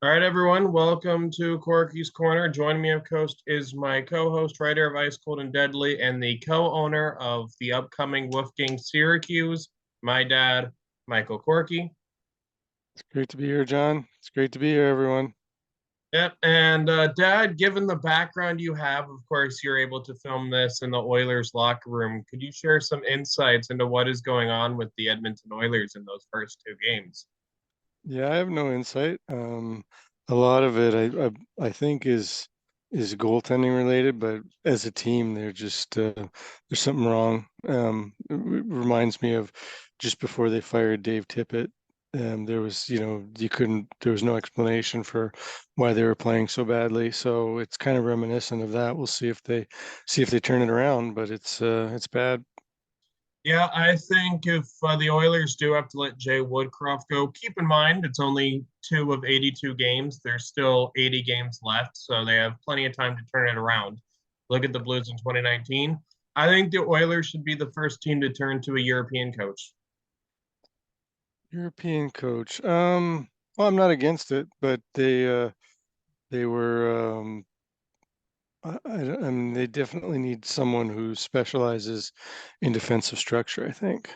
All right, everyone. Welcome to Korkie's Corner. Joining me, of course, is my co-host, writer of Ice Cold and Deadly, and the co-owner of the upcoming Wolfgang Syracuse, my dad, Michael Korkie. It's great to be here, John. It's great to be here, everyone. Yep. And Dad, given the background you have, of course, you're able to film this in the Oilers locker room. Could you share some insights into what is going on with the Edmonton Oilers in those first two games? Yeah, I have no insight. A lot of it, I think, is goaltending related, but as a team, they're just there's something wrong. It reminds me of just before they fired Dave Tippett. There was, there was no explanation for why they were playing so badly. So it's kind of reminiscent of that. We'll see if they turn it around, but it's bad. Yeah, I think if the Oilers do have to let Jay Woodcroft go, keep in mind it's only two of 82 games. There's still 80 games left, so they have plenty of time to turn it around. Look at the Blues in 2019. I think the Oilers should be the first team to turn to a European coach. European coach. Well, I'm not against it, but they were I mean they definitely need someone who specializes in defensive structure, I think.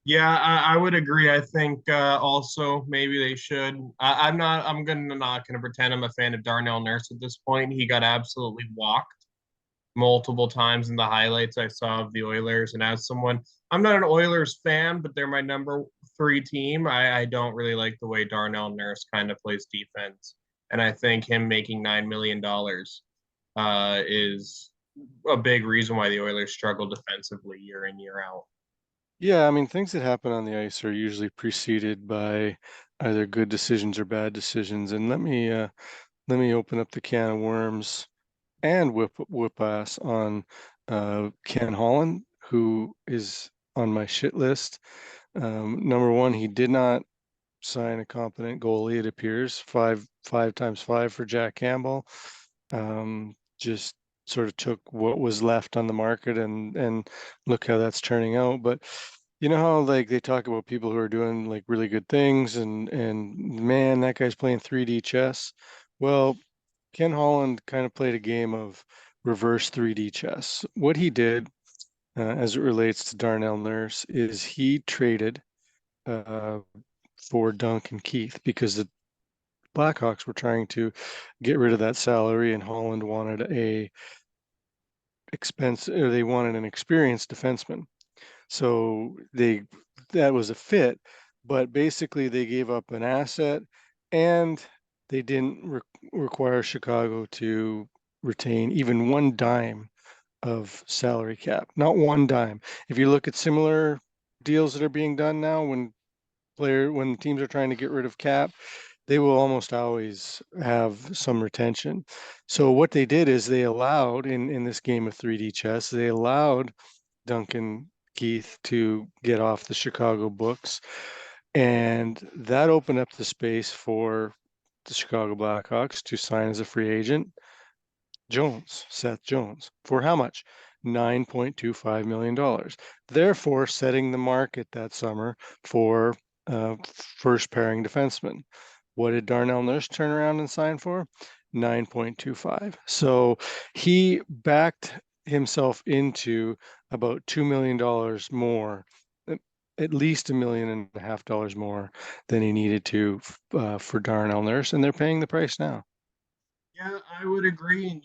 Yeah, I would agree. I think also maybe they should. I'm not gonna pretend I'm a fan of Darnell Nurse at this point. He got absolutely walked multiple times in the highlights I saw of the Oilers. And as someone, I'm not an Oilers fan, but they're my number three team. I don't really like the way Darnell Nurse kind of plays defense. And I think him making $9 million is a big reason why the Oilers struggle defensively year in, year out. Yeah, I mean things that happen on the ice are usually preceded by either good decisions or bad decisions. And let me open up the can of worms and whip ass on Ken Holland, who is on my shit list. Number one, he did not sign a competent goalie, it appears. Five times five for Jack Campbell. Just sort of took what was left on the market and look how that's turning out. But you know how like they talk about people who are doing like really good things and man, that guy's playing 3D chess. Well, Ken Holland kind of played a game of reverse 3D chess. What he did, as it relates to Darnell Nurse, is he traded uh, for Duncan Keith because the Blackhawks were trying to get rid of that salary, and Holland wanted they wanted an experienced defenseman. So that was a fit, but basically they gave up an asset, and they didn't require Chicago to retain even one dime of salary cap. Not one dime. If you look at similar deals that are being done now, when teams are trying to get rid of cap, they will almost always have some retention. So what they did is they allowed in this game of 3D chess, they allowed Duncan Keith to get off the Chicago books, and that opened up the space for the Chicago Blackhawks to sign as a free agent Seth Jones, for how much? $9.25 million. Therefore, setting the market that summer for first pairing defenseman. What did Darnell Nurse turn around and sign for? 9.25. So he backed himself into about $2 million more, at least $1.5 million more than he needed to for Darnell Nurse, and they're paying the price now. Yeah, I would agree. And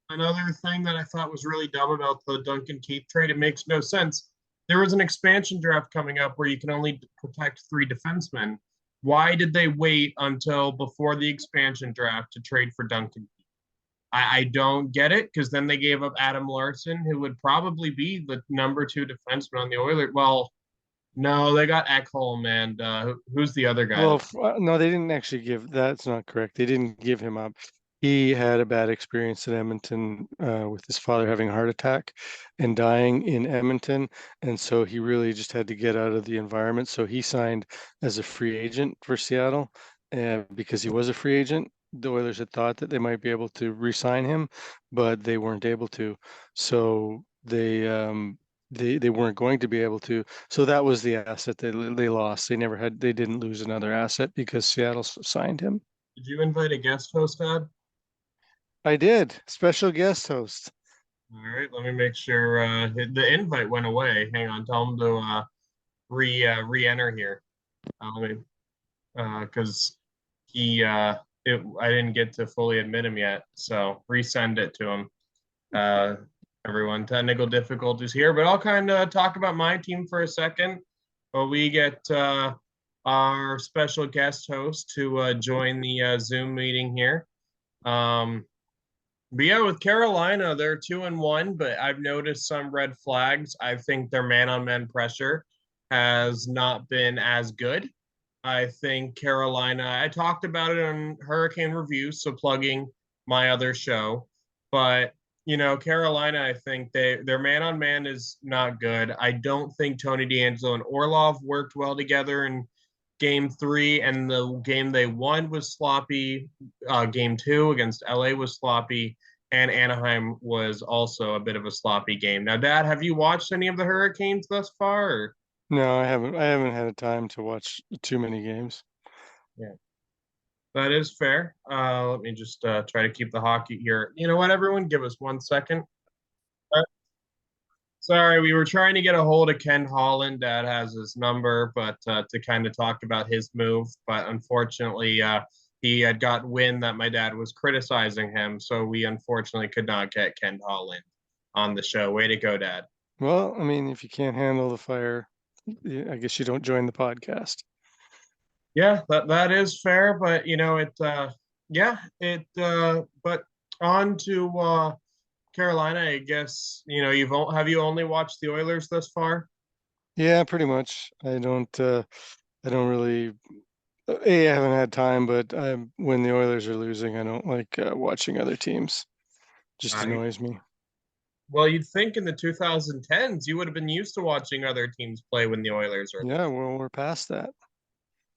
another thing that I thought was really dumb about the Duncan Keith trade. It makes no sense. There was an expansion draft coming up where you can only protect three defensemen. Why did they wait until before the expansion draft to trade for Duncan Keith? I don't get it because then they gave up Adam Larson, who would probably be the number two defenseman on the Oilers. Well, no, they got Ekholm and who's the other guy? Well, no, they didn't actually give. That's not correct. They didn't give him up. He had a bad experience in Edmonton with his father having a heart attack and dying in Edmonton, and so he really just had to get out of the environment. So he signed as a free agent for Seattle, because he was a free agent. The Oilers had thought that they might be able to re-sign him, but they weren't able to. So they weren't going to be able to. So that was the asset they lost. They didn't lose another asset because Seattle signed him. Did you invite a guest host, Dad? I did. Special guest host. All right, let me make sure the invite went away. Hang on, tell him to re-enter here. Let me because he I didn't get to fully admit him yet, so resend it to him. Uh, Everyone, technical difficulties here, but I'll kind of talk about my team for a second. Well, we get our special guest host to join the Zoom meeting here. But yeah, with Carolina, they're 2-1, but I've noticed some red flags. I think their man-on-man pressure has not been as good. I think Carolina, I talked about it on Hurricane Review, so plugging my other show. But, Carolina, I think their man on man is not good. I don't think Tony DeAngelo and Orlov worked well together in game three, and the game they won was sloppy. Game two against LA was sloppy, and Anaheim was also a bit of a sloppy game. Now, Dad, have you watched any of the Hurricanes thus far? Or? No, I haven't. I haven't had a time to watch too many games. Yeah. That is fair. Let me just try to keep the hockey here. You know what, everyone? Give us 1 second. Sorry, we were trying to get a hold of Ken Holland. Dad has his number, but to kind of talk about his move. But unfortunately, he had got wind that my dad was criticizing him, so we unfortunately could not get Ken Holland on the show. Way to go, Dad. Well, I mean, if you can't handle the fire, I guess you don't join the podcast. Yeah, that is fair, but but on to Carolina, I guess, have you only watched the Oilers thus far? Yeah, pretty much. I don't really. I haven't had time, but when the Oilers are losing, I don't like watching other teams. Just Uh, annoys me. well, you'd think in the 2010s you would have been used to watching other teams play when the Oilers are Yeah, well, we're past that.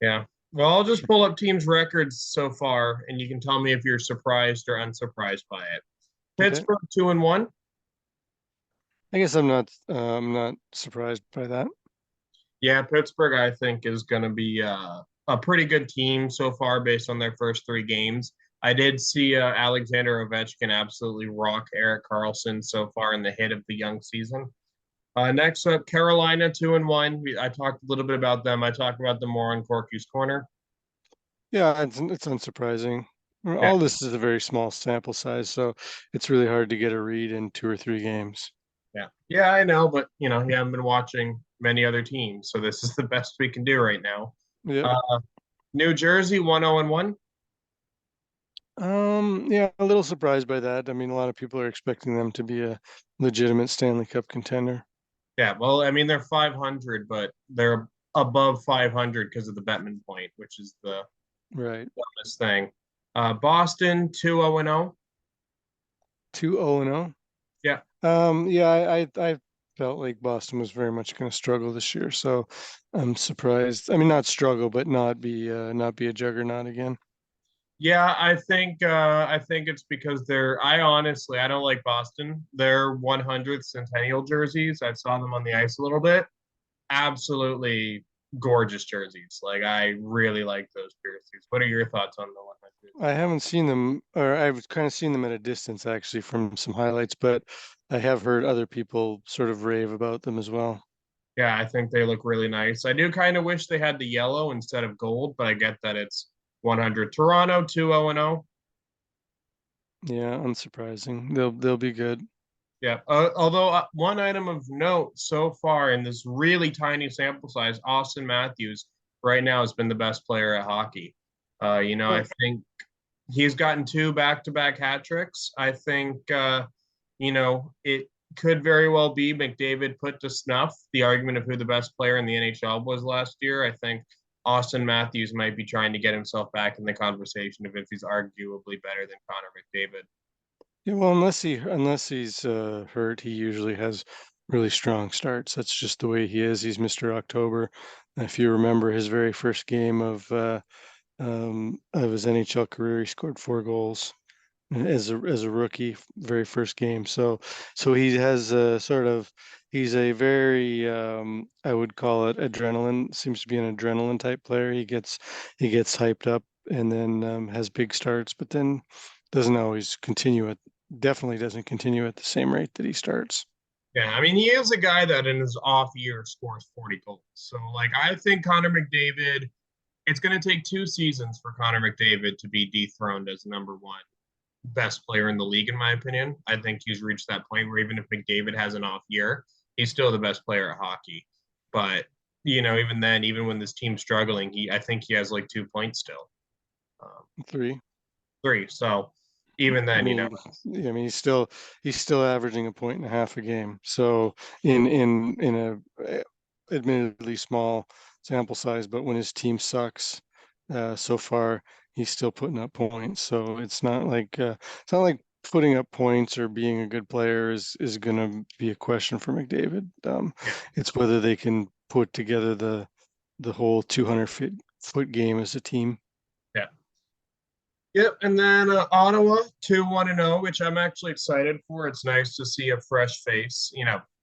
Yeah. Well, I'll just pull up teams' records so far, and you can tell me if you're surprised or unsurprised by it. Okay. Pittsburgh 2-1. I guess I'm not surprised by that. Yeah, Pittsburgh, I think, is going to be a pretty good team so far based on their first three games. I did see Alexander Ovechkin absolutely rock Erik Karlsson so far in the hit of the young season. Next up, Carolina 2-1. I talked a little bit about them. I talked about them more on Corky's Corner. Yeah, it's unsurprising. Yeah, All this is a very small sample size, so it's really hard to get a read in 2 or 3 games. yeah, I know, but you haven't been watching many other teams, so this is the best we can do right now. Yep. Uh, New Jersey 1-0-1. Yeah, a little surprised by that. I mean, a lot of people are expecting them to be a legitimate Stanley Cup contender. Yeah, well, I mean they're 500, but they're above 500 because of the Bettman point, which is the Right. dumbest thing. Boston 2-0-0. 2-0-0. Yeah, Yeah, I felt like Boston was very much going to struggle this year, so I'm surprised. I mean, not struggle, but not be a juggernaut again. yeah, I think it's because I don't like Boston. Their 100th centennial jerseys. I saw them on the ice a little bit. Absolutely gorgeous jerseys. Like I really like those jerseys. What are your thoughts on the 100? I haven't seen them, or I've kind of seen them at a distance actually from some highlights, but I have heard other people sort of rave about them as well. Yeah, I think they look really nice. I do kind of wish they had the yellow instead of gold, but I get that it's 100. Toronto 2-0-0. Yeah, unsurprising. They'll be good. Yeah. Although one item of note so far in this really tiny sample size, Austin Matthews right now has been the best player at hockey. I Oh, think he's gotten two back-to-back hat tricks. I think it could very well be McDavid put to snuff the argument of who the best player in the NHL was last year. I think Austin Matthews might be trying to get himself back in the conversation of if he's arguably better than Connor McDavid. yeah, well, unless he's hurt, he usually has really strong starts. That's just the way he is. He's Mr. October. If you remember his very first game of his NHL career, he scored 4 goals as a rookie, very first game. So he has sort of he's a very I would call it adrenaline. Seems to be an adrenaline type player. He gets hyped up and then has big starts, but then doesn't always continue it. Definitely doesn't continue at the same rate that he starts. Yeah, I mean, he is a guy that in his off year scores 40 goals. So, like, I think Connor McDavid, it's going to take 2 seasons for Connor McDavid to be dethroned as number one best player in the league, in my opinion. I think he's reached that point where even if McDavid has an off year, he's still the best player at hockey. But, even then, even when this team's struggling, I think he has like 2 points still. Um, Three. three. So, even I then, mean, yeah, I mean, he's still averaging a point and a half a game. So in a admittedly small sample size, but when his team sucks, so far he's still putting up points. So it's not like putting up points or being a good player is going to be a question for McDavid. yeah, It's whether they can put together the whole 200 foot game as a team. yeah. Yep, and then Ottawa 2-1-0, which I'm actually excited for. It's nice to see a fresh face.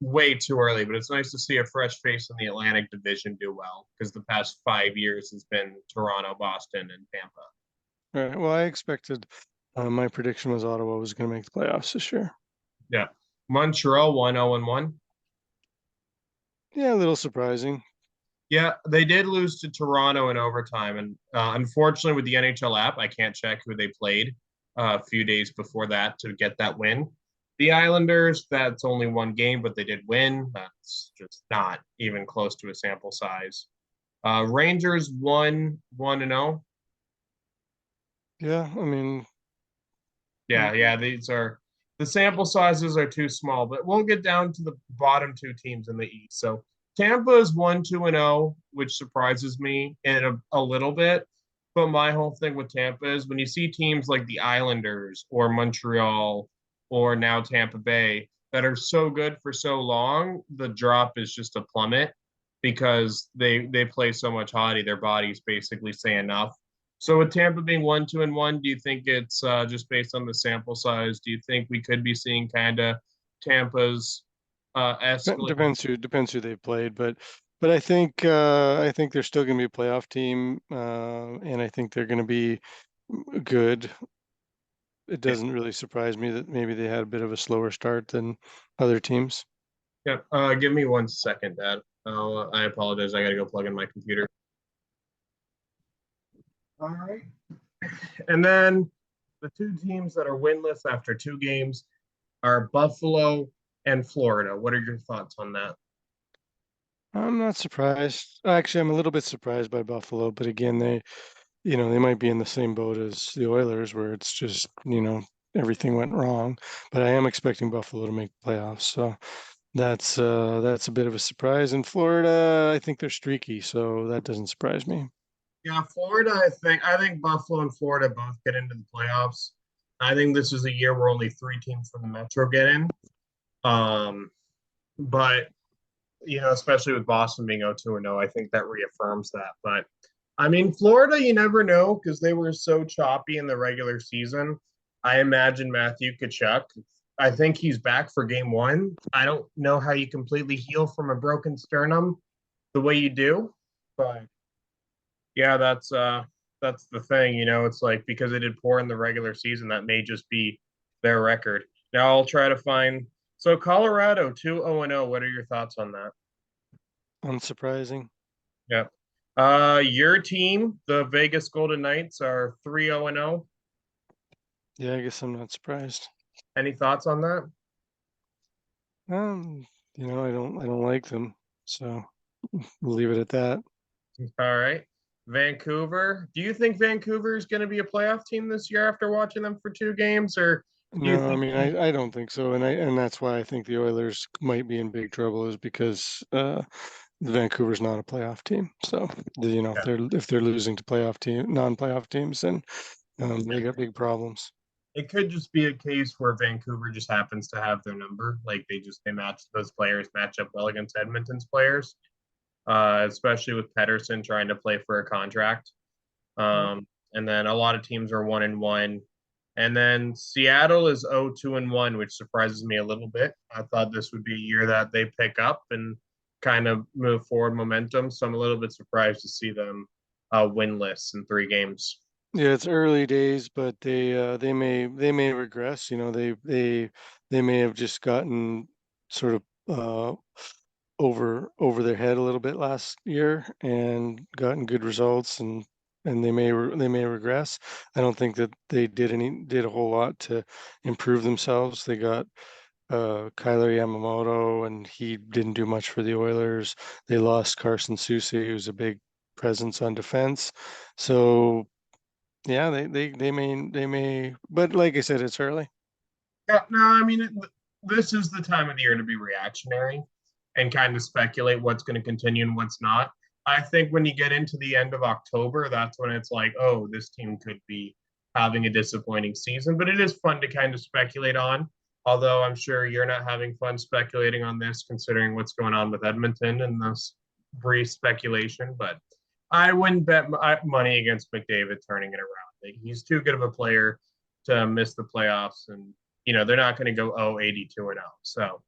Way too early, but it's nice to see a fresh face in the Atlantic Division do well because the past 5 years has been Toronto, Boston, and Tampa. All right. Well, I expected my prediction was Ottawa was going to make the playoffs this year. Yeah, Montreal 1-0-1. Yeah, a little surprising. Yeah, they did lose to Toronto in overtime, and unfortunately, with the NHL app, I can't check who they played a few days before that to get that win. The Islanders, that's only one game, but they did win. That's just not even close to a sample size. Rangers won 1-0. Yeah, I mean, Yeah, mm, yeah, these are the sample sizes are too small, but we'll get down to the bottom two teams in the East. So Tampa is 1-2-0, which surprises me in a little bit. But my whole thing with Tampa is when you see teams like the Islanders or Montreal or now Tampa Bay that are so good for so long, the drop is just a plummet because they play so much hockey, their bodies basically say enough. So with Tampa being 1-2-1, do you think it's just based on the sample size? Do you think we could be seeing kind of Tampa's escalate? depends who they played, but I think they're still going to be a playoff team, and I think they're going to be good. It Yeah, doesn't really surprise me that maybe they had a bit of a slower start than other teams. yeah. Give me 1 second, Dad. I apologize. I got to go plug in my computer. All right. And then the two teams that are winless after 2 games are Buffalo and Florida. What are your thoughts on that? I'm not surprised. Actually, I'm a little bit surprised by Buffalo, but again, they might be in the same boat as the Oilers where it's just, everything went wrong. But I am expecting Buffalo to make the playoffs. So that's a bit of a surprise. In Florida, I think they're streaky, so that doesn't surprise me. Yeah, Florida, I think Buffalo and Florida both get into the playoffs. I think this is a year where only 3 teams from the Metro get in. Um, but especially with Boston being 0-2-0, I think that reaffirms that. But I mean, Florida, you never know because they were so choppy in the regular season. I imagine Matthew Tkachuk. I think he's back for game one. I don't know how you completely heal from a broken sternum the way you do, but yeah, that's the thing. It's like because they did poor in the regular season, that may just be their record. Now I'll try to find. So Colorado 2-0-0. What are your thoughts on that? Unsurprising. Yeah. Your team, the Vegas Golden Knights, are 3-0-0. Yeah, I guess I'm not surprised. Any thoughts on that? Um, I don't like them, so we'll leave it at that. All right. Vancouver. Do you think Vancouver is going to be a playoff team this year after watching them for 2 games, or do you No, I think? mean I don't think so, and that's why I think the Oilers might be in big trouble is because Vancouver's not a playoff team. So if Yeah. they're losing to non-playoff teams, then they got big problems. It could just be a case where Vancouver just happens to have their number. Like they match those players match up well against Edmonton's players, especially with Pedersen trying to play for a contract. Yeah. And then a lot of teams are 1-1. And then Seattle is 0-2-1, which surprises me a little bit. I thought this would be a year that they pick up and kind of move forward momentum. So I'm a little bit surprised to see them winless in 3 games. Yeah, it's early days, but they may regress. They may have just gotten sort of over their head a little bit last year and gotten good results, and they may regress. I don't think that they did a whole lot to improve themselves. They got Kyler Yamamoto, and he didn't do much for the Oilers. They lost Carson Soucy, who's a big presence on defense. So yeah, they may, but like I said, it's early. Yeah, no, I mean, this is the time of the year to be reactionary and kind of speculate what's going to continue and what's not. I think when you get into the end of October, that's when it's like, oh, this team could be having a disappointing season. But it is fun to kind of speculate on. Although I'm sure you're not having fun speculating on this, considering what's going on with Edmonton and this brief speculation. But I wouldn't bet money against McDavid turning it around. He's too good of a player to miss the playoffs, and they're not going to go 82-0. So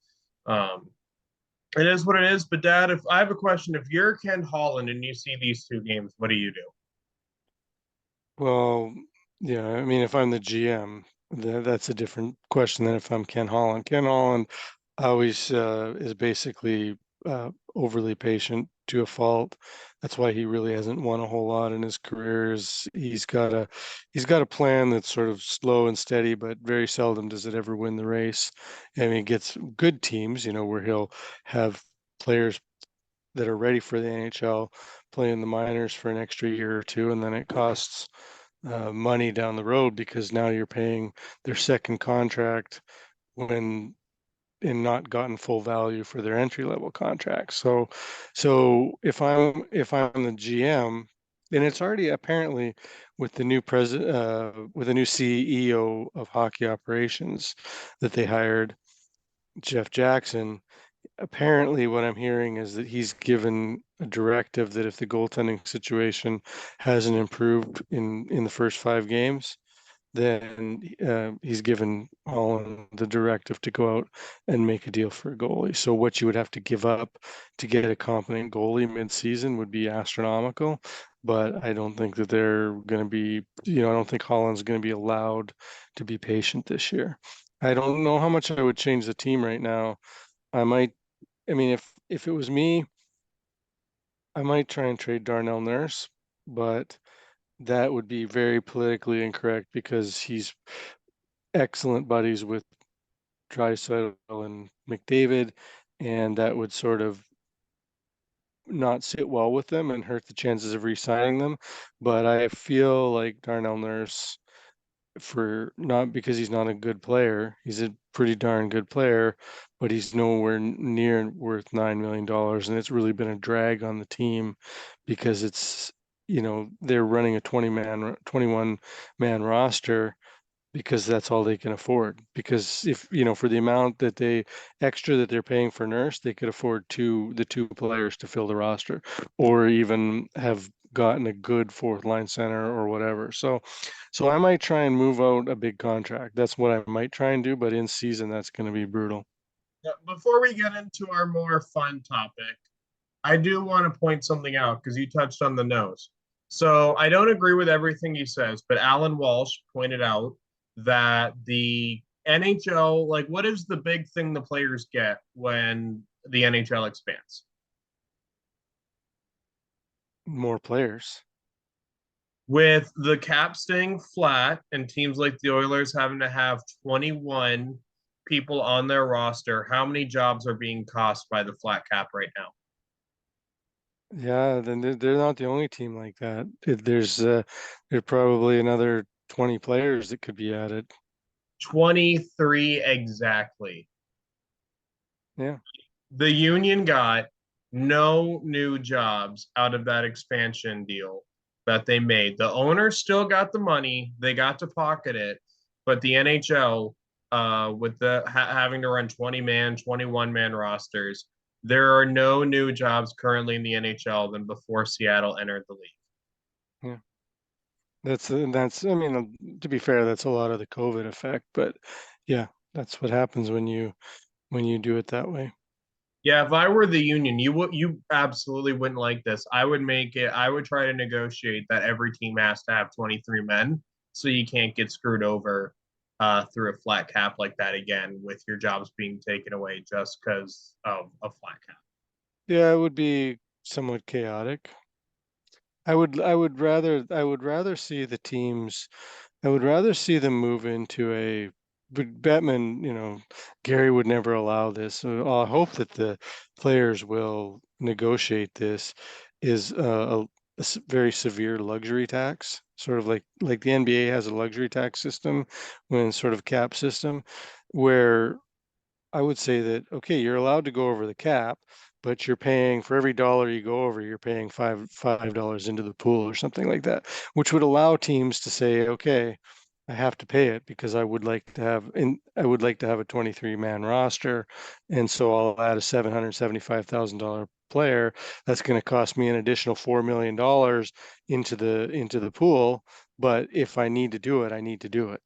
it is what it is. But Dad, if I have a question, if you're Ken Holland and you see these 2 games, what do you do? Well, yeah, I mean, if I'm the GM, that's a different question than if I'm Ken Holland. Ken Holland always is basically overly patient to a fault. That's why he really hasn't won a whole lot in his career. He's got a plan that's sort of slow and steady, but very seldom does it ever win the race. I mean, he gets good teams, where he'll have players that are ready for the NHL play in the minors for an extra year or two, and then it costs money down the road because now you're paying their second contract when and not gotten full value for their entry level contracts. So if I'm the GM, and it's already apparently with the new president with the new CEO of hockey operations that they hired, Jeff Jackson. Apparently, what I'm hearing is that he's given a directive that if the goaltending situation hasn't improved in the first 5 games, then he's given Holland the directive to go out and make a deal for a goalie. So what you would have to give up to get a competent goalie mid-season would be astronomical. But I don't think that they're going to be, I don't think Holland's going to be allowed to be patient this year. I don't know how much I would change the team right now. I might, I mean, if it was me, I might try and trade Darnell Nurse, but that would be very politically incorrect because he's excellent buddies with Draisaitl and McDavid, and that would sort of not sit well with them and hurt the chances of re-signing them. But I feel like Darnell Nurse, for not because he's not a good player, he's a pretty darn good player, but he's nowhere near worth $9 million, and it's really been a drag on the team because they're running a 21 man roster because that's all they can afford. Because if, for the amount that they're paying for Nurse, they could afford the two players to fill the roster, or even have gotten a good fourth line center or whatever. So I might try and move out a big contract. That's what I might try and do, but in season, that's going to be brutal. Before we get into our more fun topic, I do want to point something out because you touched on the nose. So I don't agree with everything he says, but Alan Walsh pointed out that the NHL, like, what is the big thing the players get when the NHL expands? More players. With the cap staying flat and teams like the Oilers having to have 21 people on their roster, how many jobs are being cost by the flat cap right now? Yeah, then they're not the only team like that. There's probably another 20 players that could be added. 23 exactly. Yeah. The union got no new jobs out of that expansion deal that they made. The owners still got the money, they got to pocket it, but the NHL, with having to run 20-man, 21-man rosters, there are no new jobs currently in the NHL than before Seattle entered the league. Yeah. that's I mean, to be fair, that's a lot of the COVID effect, but yeah, that's what happens when you do it that way. Yeah, if I were the union, you absolutely wouldn't like this. I would try to negotiate that every team has to have 23 men so you can't get screwed over through a flat cap like that again with your jobs being taken away just because of a flat cap. Yeah, it would be somewhat chaotic. I would rather see the teams I would rather see them move into a but Bettman, Gary would never allow this. So I hope that the players will negotiate this is very severe luxury tax, sort of like the NBA has a luxury tax system when sort of cap system where I would say that, okay, you're allowed to go over the cap, but you're paying for every dollar you go over, you're paying $5 into the pool or something like that, which would allow teams to say, okay, I have to pay it because I would like to have a 23-man roster, and so I'll add a $775,000 player. That's going to cost me an additional $4 million into the pool. But if I need to do it, I need to do it.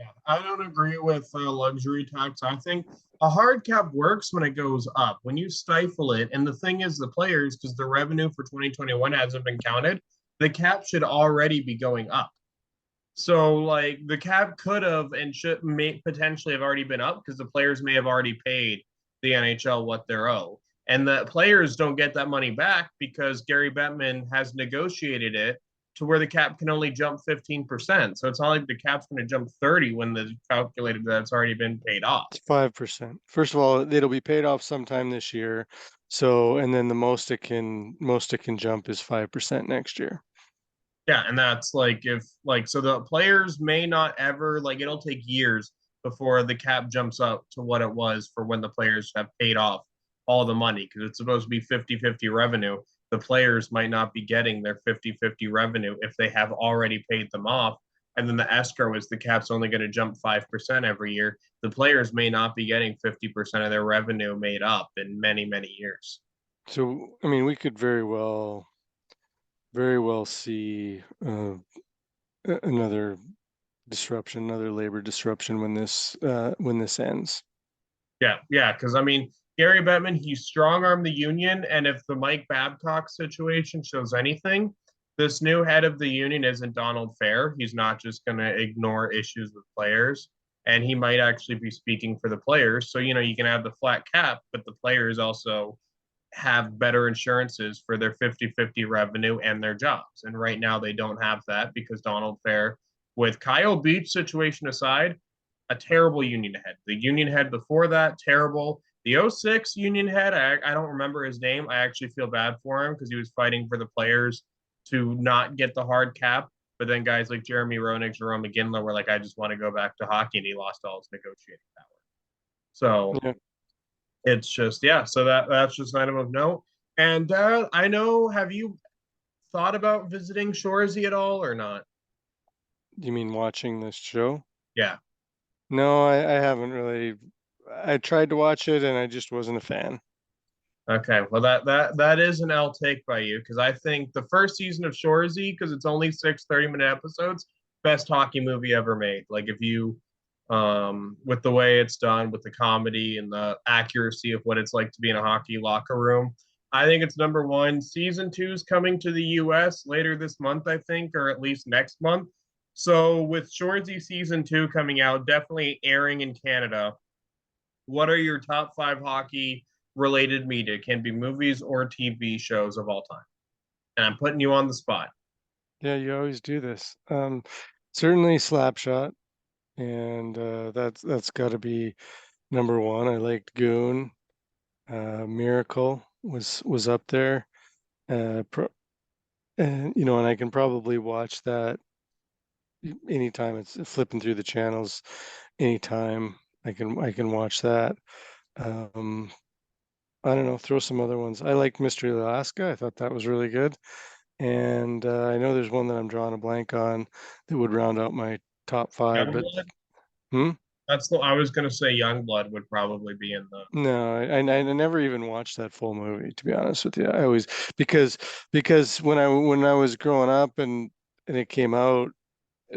Yeah, I don't agree with luxury tax. I think a hard cap works when it goes up. When you stifle it, and the thing is, the players, because the revenue for 2021 hasn't been counted, the cap should already be going up. So, like, the cap could have and should may potentially have already been up because the players may have already paid the NHL what they're owed. And the players don't get that money back because Gary Bettman has negotiated it to where the cap can only jump 15%. So it's not like the cap's going to jump 30 when the calculated that's already been paid off. It's 5%. First of all, it'll be paid off sometime this year. So, and then the most it can jump is 5% next year. Yeah, and that's like if like so the players may not ever like it'll take years before the cap jumps up to what it was for when the players have paid off all the money because it's supposed to be 50-50 revenue. The players might not be getting their 50-50 revenue if they have already paid them off. And then the escrow is the cap's only going to jump 5% every year. The players may not be getting 50% of their revenue made up in many, many years. So, I mean, we could very well see another disruption, another labor disruption when this ends. Yeah, yeah, because I mean, Gary Bettman, he strong armed the union, and if the Mike Babcock situation shows anything, this new head of the union isn't Donald Fair. He's not just going to ignore issues with players, and he might actually be speaking for the players. So, you can have the flat cap, but the players also have better insurances for their 50-50 revenue and their jobs. And right now they don't have that because Donald Fair, with Kyle Beach situation aside, a terrible union head. The union head before that, terrible. The '06 union head, I don't remember his name. I actually feel bad for him because he was fighting for the players to not get the hard cap. But then guys like Jeremy Roenick, Jerome McGinley were like, I just want to go back to hockey, and he lost all his negotiating power. So Yeah. it's just yeah. So that's just an item of note. And I know, have you thought about visiting Shoresy at all or not? You mean watching this show? Yeah. No, I haven't really. I tried to watch it and I just wasn't a fan. Okay, well that is an L take by you because I think the first season of Shoresy, because it's only 6 30-minute episodes, best hockey movie ever made. Like if you with the way it's done, with the comedy and the accuracy of what it's like to be in a hockey locker room, I think it's number one. Season two is coming to the US later this month, I think, or at least next month. So with Shoresy season two coming out, definitely airing in Canada, what are your top five hockey related media? It can be movies or TV shows of all time. And I'm putting you on the spot. Yeah, you always do this. Certainly Slapshot, and that's got to be number one. I liked Goon. Miracle was up there. Pro, and and I can probably watch that anytime it's flipping through the channels. Anytime I can watch that. Um, I don't know. Throw some other ones. I liked Mystery Alaska. I thought that was really good. And I know there's one that I'm drawing a blank on that would round out my top five. But Youngblood. hmm? That's the I was gonna say Youngblood would probably be in the No, I never even watched that full movie, to be honest with you. I always because when I was growing up and and it came out.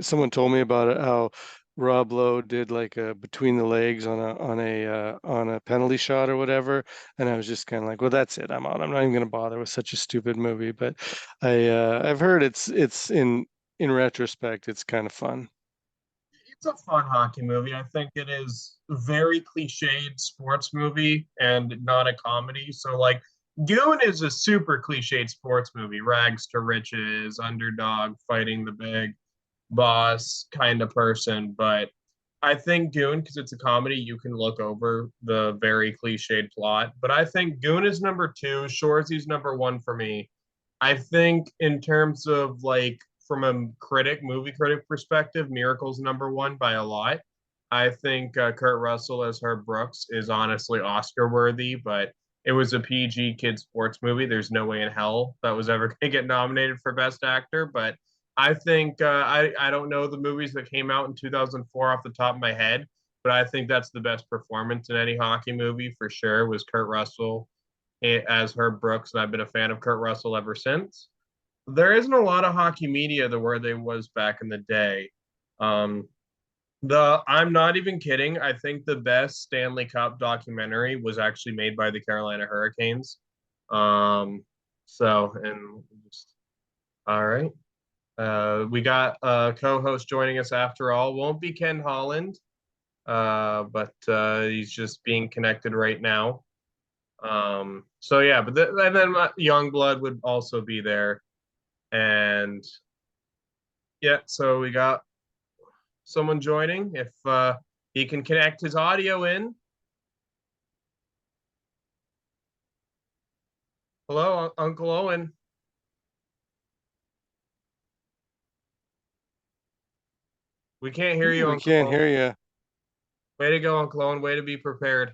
Someone told me about it, how Rob Lowe did like a between the legs on a penalty shot or whatever, and I was just kind of like, well, that's it. I'm out. I'm not even going to bother with such a stupid movie. But I've heard it's in retrospect, it's kind of fun. It's a fun hockey movie. I think it is a very cliched sports movie and not a comedy. So like Goon is a super cliched sports movie, rags to riches, underdog fighting the big boss kind of person. But I think Goon, because it's a comedy, you can look over the very cliched plot. But I think Goon is number two, Shoresy's number one for me. I think in terms of like from a movie critic perspective, Miracle's number one by a lot. I think Kurt Russell as Herb Brooks is honestly Oscar worthy, but it was a PG kid sports movie. There's no way in hell that was ever going to get nominated for Best Actor. But I think I don't know the movies that came out in 2004 off the top of my head, but I think that's the best performance in any hockey movie for sure was Kurt Russell as Herb Brooks, and I've been a fan of Kurt Russell ever since. There isn't a lot of hockey media the where they was back in the day. Um, the I'm not even kidding. I think the best Stanley Cup documentary was actually made by the Carolina Hurricanes. Um, so and just, all right. We got a co-host joining us after all. Won't be Ken Holland, but he's just being connected right now. So yeah, but and then Youngblood would also be there, and yeah, so we got someone joining. If he can connect his audio in. Hello, Uncle Owen. We can't hear you, We Uncle can't Owen. hear you. Way to go, Uncle Owen. Way to be prepared.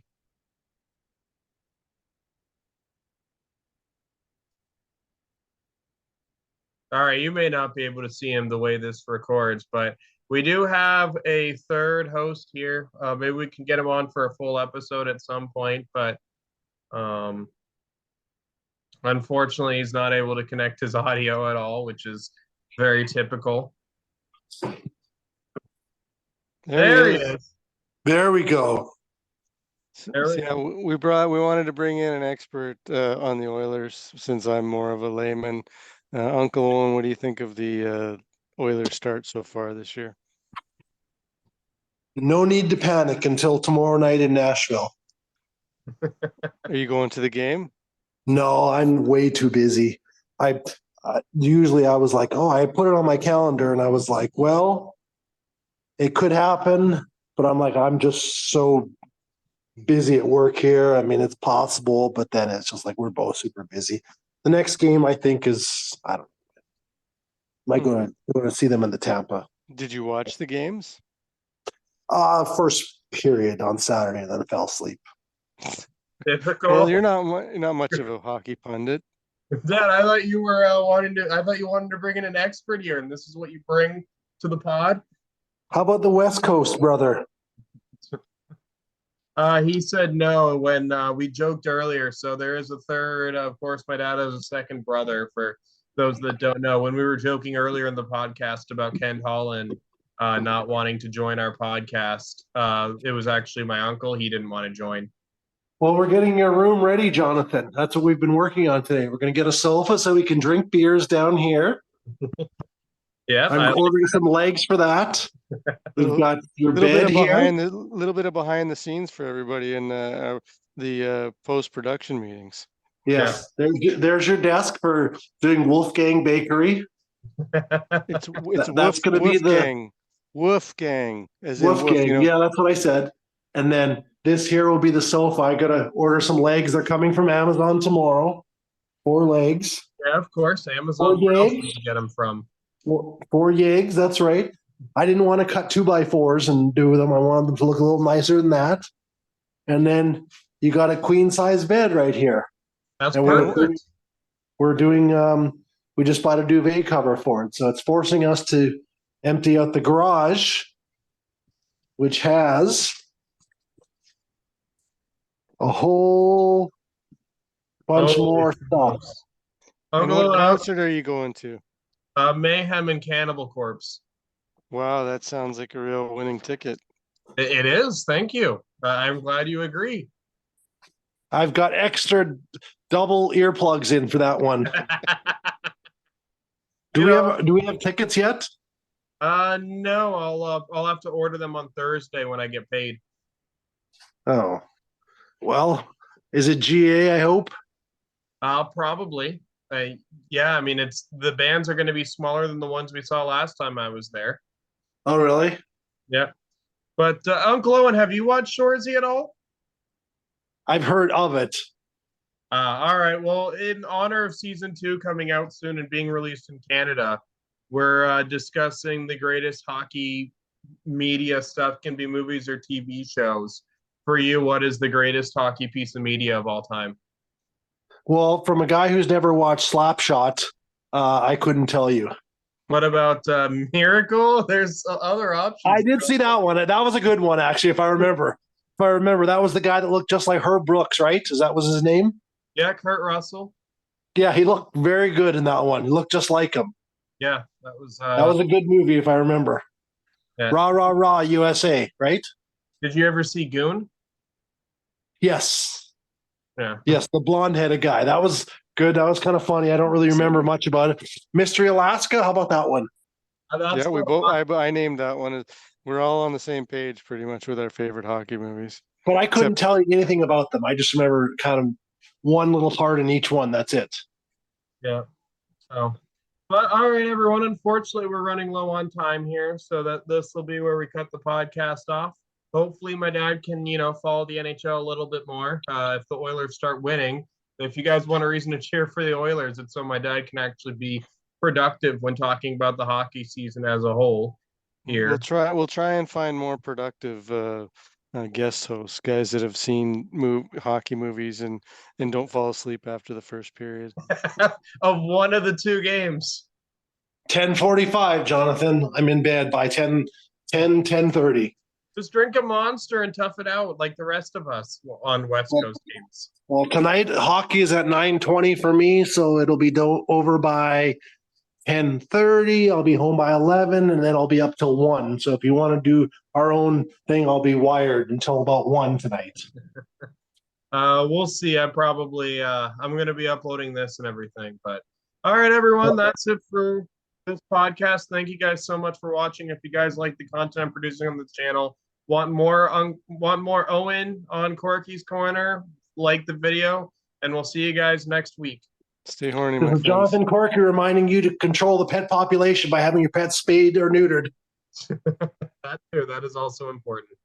All right, you may not be able to see him the way this records, but we do have a third host here. Maybe we can get him on for a full episode at some point, but um, unfortunately, he's not able to connect his audio at all, which is very typical. There he There he is. is. There we go. There we Yeah, go. we wanted to bring in an expert on the Oilers since I'm more of a layman. Uncle Owen, what do you think of the Oilers start so far this year? No need to panic until tomorrow night in Nashville. Are you going to the game? No, I'm way too busy. I usually I was like, oh, I put it on my calendar, and I was like, well, it could happen, but I'm like, I'm just so busy at work here. I mean, it's possible, but then it's just like we're both super busy. The next game I think is I don't. Am I going to see them in the Tampa? Did you watch the games? First period on Saturday, and then I fell asleep. Typical. Well, you're not much of a hockey pundit. Dad, I thought you were I thought you wanted to bring in an expert here, and this is what you bring to the pod. How about the West Coast, brother? He said no when we joked earlier. So there is a third. Of course, my dad has a second brother. For those that don't know, when we were joking earlier in the podcast about Ken Holland not wanting to join our podcast, it was actually my uncle. He didn't want to join. Well, we're getting your room ready, Jonathan. That's what we've been working on today. We're going to get a sofa so we can drink beers down here. Yeah, I'm ordering some legs for that. We've got your bed here. Little bit of behind the scenes for everybody in the post production meetings. Yes, there's your desk for doing Wolfgang Bakery. It's That's going to be the Wolfgang, as in Wolfgang. Wolf, you know. Yeah, that's what I said. And then this here will be the sofa. I got to order some legs. They're coming from Amazon tomorrow. 4 legs. Yeah, of course. Amazon. Where else did you get them from? 4 yeggs. That's right. I didn't want to cut 2x4s and do them. I wanted them to look a little nicer than that. And then you got a queen size bed right here. That's and perfect. We're doing we just bought a duvet cover for it. So it's forcing us to empty out the garage, which has a whole bunch more stuff. And what concert are you going to? Mayhem and Cannibal Corpse. Wow, that sounds like a real winning ticket. It is. Thank you. I'm glad you agree. I've got extra double earplugs in for that one. Do we have tickets yet? No, I'll have to order them on Thursday when I get paid. Oh, well, is it GA? I hope. Probably. Yeah, I mean, it's the bands are going to be smaller than the ones we saw last time I was there. Oh, really? Yeah. But Uncle Owen, have you watched Shorzy at all? I've heard of it. All right. Well, in honor of season 2 coming out soon and being released in Canada, we're discussing the greatest hockey media stuff, can be movies or TV shows. For you, what is the greatest hockey piece of media of all time? Well, from a guy who's never watched Slapshot, I couldn't tell you. What about Miracle? There's other options. I did see that one. That was a good one, actually, if I remember. If I remember, that was the guy that looked just like Herb Brooks, right? That was his name? Yeah, Kurt Russell. Yeah, he looked very good in that one. He looked just like him. Yeah, that was a good movie, if I remember. Yeah. Rah, rah, rah, USA, right? Did you ever see Goon? Yes. Yeah. Yes, the blonde-headed guy. That was good. That was kind of funny. I don't really remember much about it. Mystery Alaska, how about that one? Yeah, we both. I named that one. We're all on the same page pretty much with our favorite hockey movies. But I couldn't tell you anything about them. I just remember kind of one little part in each one. That's it. Yeah. So, but all right, everyone. Unfortunately, we're running low on time here, so that this will be where we cut the podcast off. Hopefully, my dad can, follow the NHL a little bit more if the Oilers start winning. If you guys want a reason to cheer for the Oilers, it's so my dad can actually be productive when talking about the hockey season as a whole. Here, we'll try and find more productive guest hosts, guys that have seen hockey movies and don't fall asleep after the first period of one of the two games. 10:45, Jonathan. I'm in bed by 10:30. Just drink a Monster and tough it out like the rest of us on West Coast games. Well, tonight hockey is at 9:20 for me, so it'll be over by 10:30. I'll be home by 11, and then I'll be up till 1. So if you want to do our own thing, I'll be wired until about 1 tonight. We'll see. I'm going to be uploading this and everything. But all right, everyone, that's it for this podcast. Thank you guys so much for watching. If you guys like the content I'm producing on this channel, want more Owen on Korkie's Corner, like the video, and we'll see you guys next week. Stay horny, my This is friends. Jonathan Korkie reminding you to control the pet population by having your pets spayed or neutered. That too. That is also important.